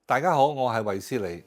大家好，我係衛斯理。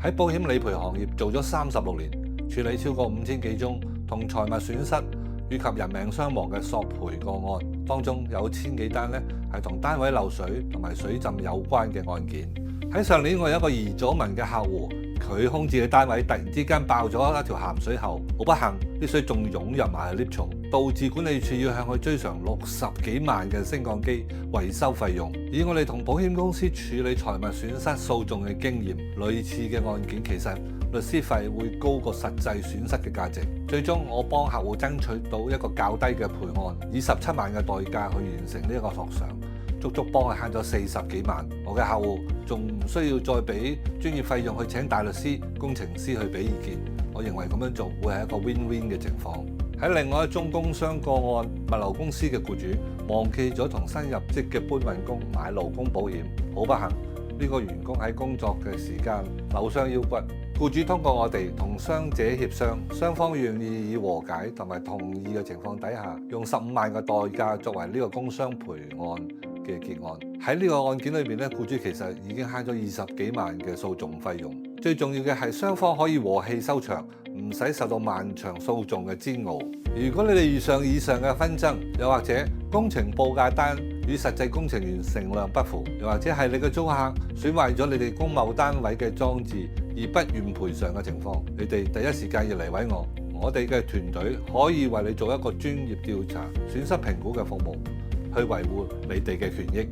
喺保險理賠行業做咗36年，處理超過5000幾宗同財物損失以及人命傷亡嘅索賠個案，當中有1000幾單係同單位漏水同埋水浸有關嘅案件。喺上年，我有一個移咗民嘅客戶，佢空置嘅單位突然之間爆咗一條鹹水喉，好不幸啲水仲湧入埋 lift 槽，導致管理處要向佢追償60幾萬嘅升降機維修費用。以我哋同保險公司處理財物損失訴訟嘅經驗，類似嘅案件其實律師費會高過實際損失嘅價值。最終我幫客戶爭取到一個較低嘅賠案，以17萬嘅代價去完成呢一個索償，足足幫佢慳咗40幾萬。我嘅客戶仲唔需要再俾專業費用去請大律師、工程師去俾意見。我認為咁樣做會係一個 win-win 嘅情況。喺另外一宗工傷個案，物流公司嘅僱主忘記咗同新入職嘅搬運工買勞工保險，好不幸呢個員工喺工作嘅時間扭傷腰骨。僱主通過我哋同傷者協商，雙方願意以和解同埋同意嘅情況底下，用15萬嘅代價作為呢個工傷賠案嘅結案。喺呢個案件裏邊咧，僱主其實已經慳咗20幾萬嘅訴訟費用。最重要嘅係雙方可以和氣收場，唔使受到漫長訴訟嘅煎熬。如果你哋遇上以上嘅紛爭，又或者工程報價單與實際工程完成量不符，又或者係你嘅租客損壞咗你哋工貿單位嘅裝置而不願賠償嘅情況，你哋第一時間要嚟揾我。我哋嘅團隊可以為你做一個專業調查、損失評估嘅服務，去維護你哋嘅權益。